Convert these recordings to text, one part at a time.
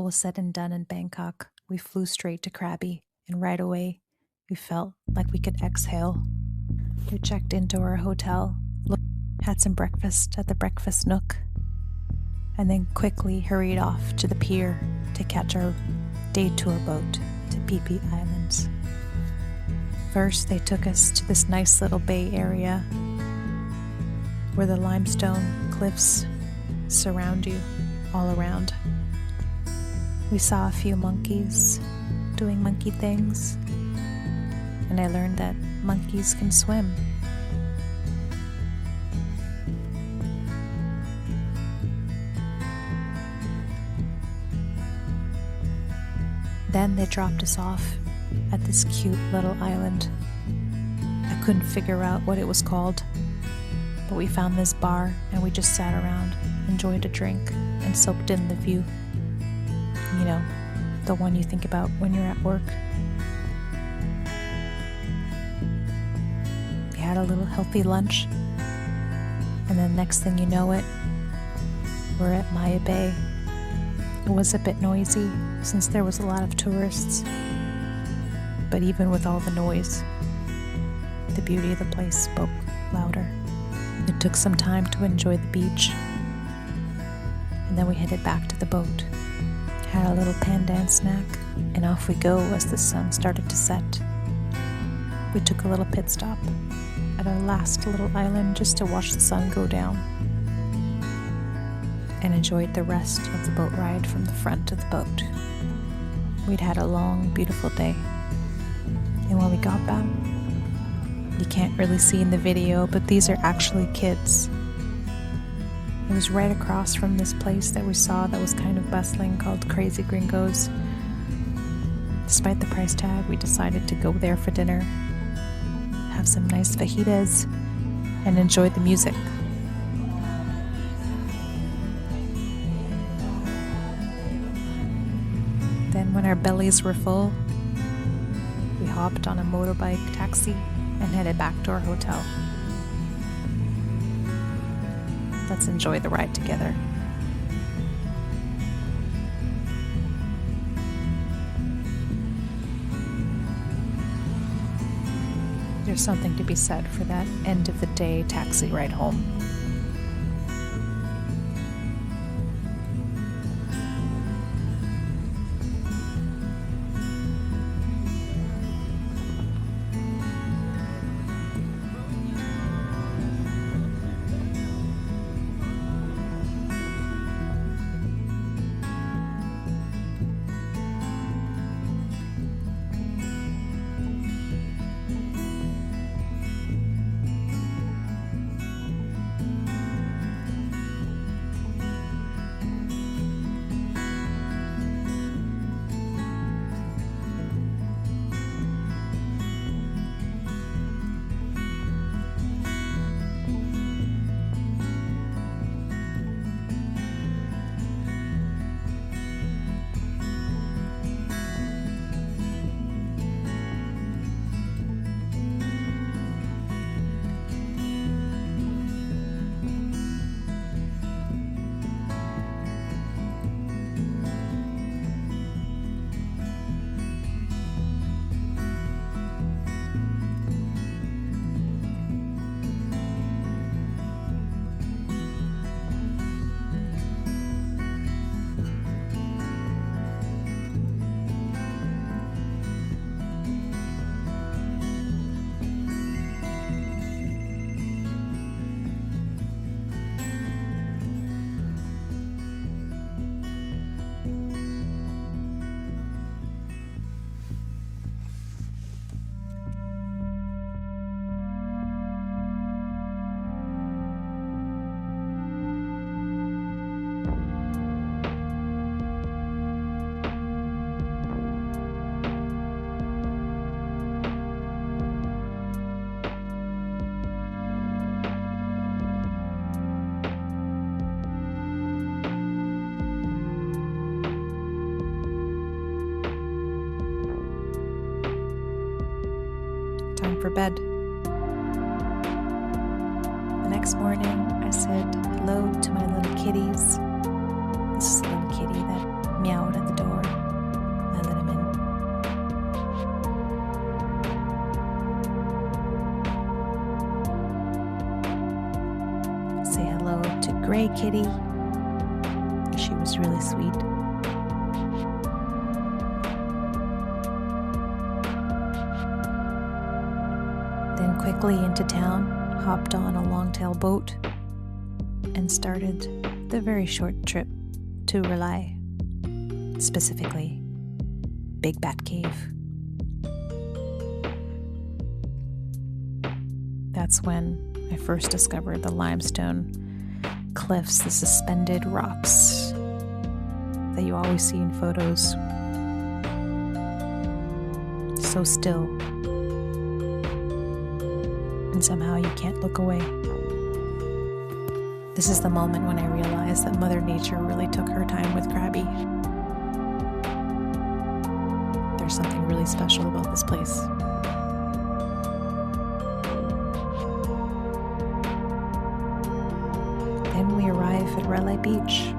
was said and done in Bangkok, we flew straight to Krabi, and right away, we felt like we could exhale. We checked into our hotel, had some breakfast at the breakfast nook, and then quickly hurried off to the pier to catch our day tour boat to Phi Phi Islands. First, they took us to this nice little bay area where the limestone cliffs surround you all around. We saw a few monkeys doing monkey things, and I learned that monkeys can swim. Then they dropped us off at this cute little island. I couldn't figure out what it was called, but we found this bar and we just sat around, enjoyed a drink, and soaked in the view. You know, the one you think about when you're at work. We had a little healthy lunch, and then next thing you know it, we're at Maya Bay. It was a bit noisy since there was a lot of tourists, but even with all the noise, the beauty of the place spoke louder. It took some time to enjoy the beach, and then we headed back to the boat, had a little pandan snack, and off we go as the sun started to set. We took a little pit stop at our last little island just to watch the sun go down, and enjoyed the rest of the boat ride from the front of the boat. We'd had a long, beautiful day, and when we got back, you can't really see in the video, but these are actually kids. It was right across from this place that we saw that was kind of bustling called Crazy Gringo's. Despite the price tag, we decided to go there for dinner, have some nice fajitas, and enjoy the music. Then when our bellies were full, we hopped on a motorbike taxi and headed back to our hotel. Let's enjoy the ride together. There's something to be said for that end of the day taxi ride home. Time for bed. The next morning, I said hello to my little kitties. This is a little kitty that meowed at the door. I let him in. Say hello to Gray Kitty. She was really sweet. Then quickly into town, hopped on a long-tail boat, and started the very short trip to Railay, specifically Big Bat Cave. That's when I first discovered the limestone cliffs, the suspended rocks that you always see in photos. So still, and somehow you can't look away. This is the moment when I realized that Mother Nature really took her time with Krabi. There's something really special about this place. Then we arrive at Railay Beach.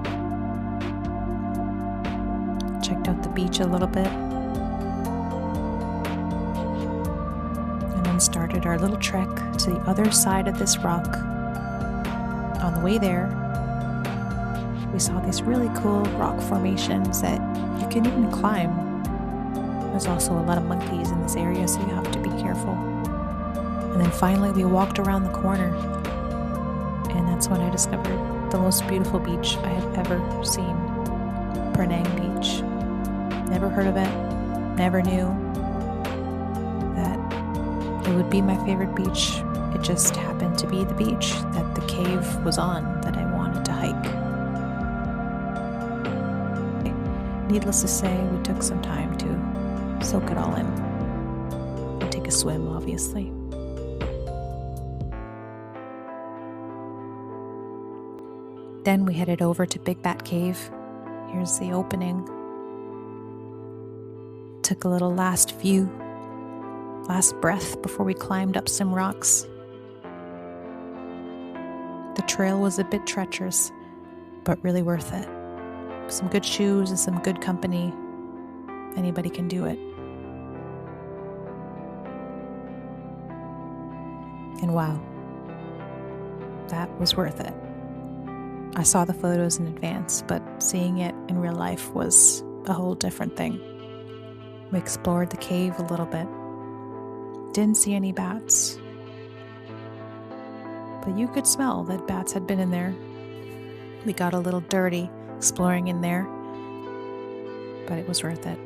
Checked out the beach a little bit, and then started our little trek to the other side of this rock. On the way there, we saw these really cool rock formations that you can even climb. There's also a lot of monkeys in this area, so you have to be careful. And then finally we walked around the corner, and that's when I discovered the most beautiful beach I had ever seen. Penang Beach. Never heard of it, never knew that it would be my favorite beach. It just happened to be the beach that the cave was on that I wanted to hike. Needless to say, we took some time to soak it all in and take a swim, obviously. Then we headed over to Big Bat Cave. Here's the opening. Took a little last view, last breath before we climbed up some rocks. The trail was a bit treacherous, but really worth it. Some good shoes and some good company. Anybody can do it. And wow, that was worth it. I saw the photos in advance, but seeing it in real life was a whole different thing. We explored the cave a little bit. Didn't see any bats, but you could smell that bats had been in there. We got a little dirty exploring in there, but it was worth it.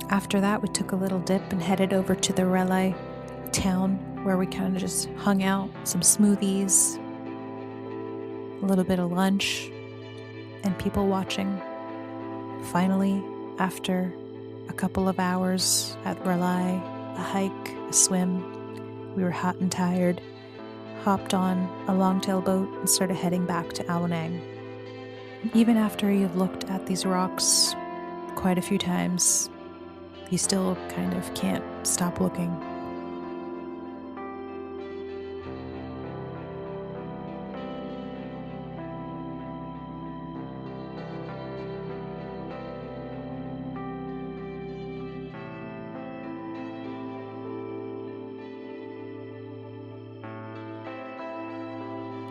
After that, we took a little dip and headed over to the Railay town, where we kind of just hung out, some smoothies, a little bit of lunch, and people watching. Finally, after a couple of hours at Railay, a hike, a swim, we were hot and tired, hopped on a long-tail boat and started heading back to Aonang. Even after you've looked at these rocks quite a few times, you still kind of can't stop looking.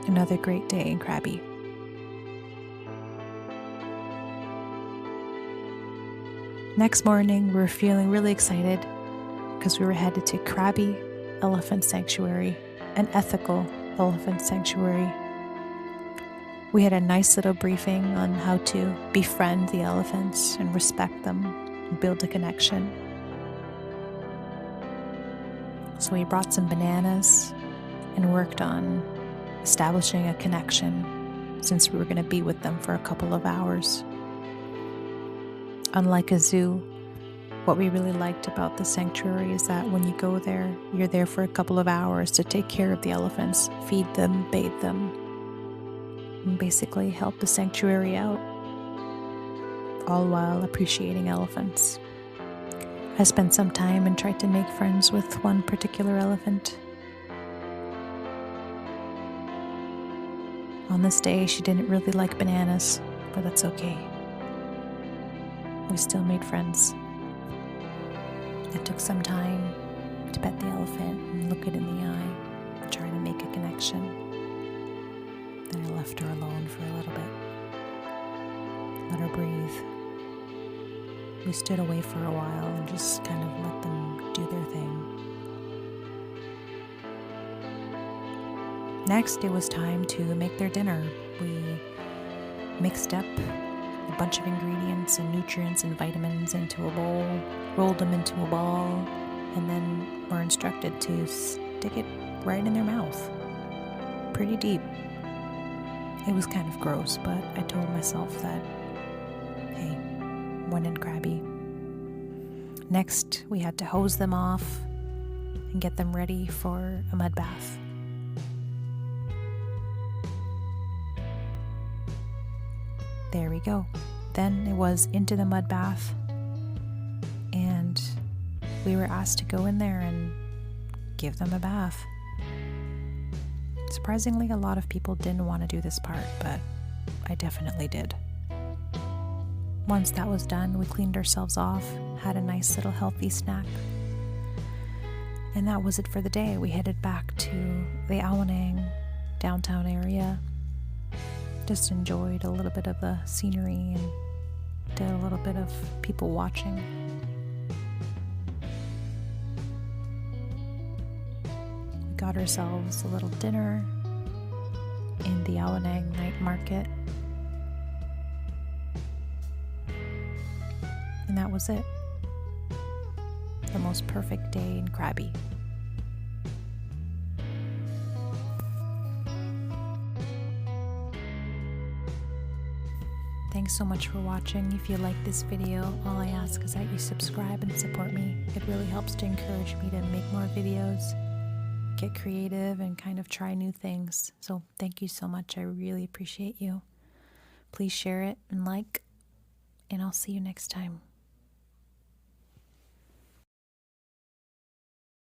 Another great day in Krabi. Next morning, we were feeling really excited because we were headed to Krabi Elephant Sanctuary, an ethical elephant sanctuary. We had a nice little briefing on how to befriend the elephants and respect them and build a connection. So we brought some bananas and worked on establishing a connection since we were going to be with them for a couple of hours. Unlike a zoo, what we really liked about the sanctuary is that when you go there, you're there for a couple of hours to take care of the elephants, feed them, bathe them, and basically help the sanctuary out. all while appreciating elephants. I spent some time and tried to make friends with one particular elephant. On this day, she didn't really like bananas, but that's okay. We still made friends. It took some time to pet the elephant and look it in the eye, trying to make a connection. Then I left her alone for a little bit. Let her breathe. We stood away for a while and just kind of let them do their thing. Next, it was time to make their dinner. We mixed up a bunch of ingredients and nutrients and vitamins into a bowl, rolled them into a ball, and then were instructed to stick it right in their mouth. Pretty deep. It was kind of gross, but I told myself that, hey, when in Krabi. Next, we had to hose them off and get them ready for a mud bath. There we go. Then it was into the mud bath, and we were asked to go in there and give them a bath. Surprisingly, a lot of people didn't want to do this part, but I definitely did. Once that was done, we cleaned ourselves off, had a nice little healthy snack, and that was it for the day. We headed back to the Aonang downtown area. Just enjoyed a little bit of the scenery and did a little bit of people watching. We got ourselves a little dinner in the Aonang night market. And that was it. The most perfect day in Krabi. Thanks so much for watching. If you like this video, all I ask is that you subscribe and support me. It really helps to encourage me to make more videos, get creative, and kind of try new things. So thank you so much. I really appreciate you. Please share it and like, and I'll see you next time.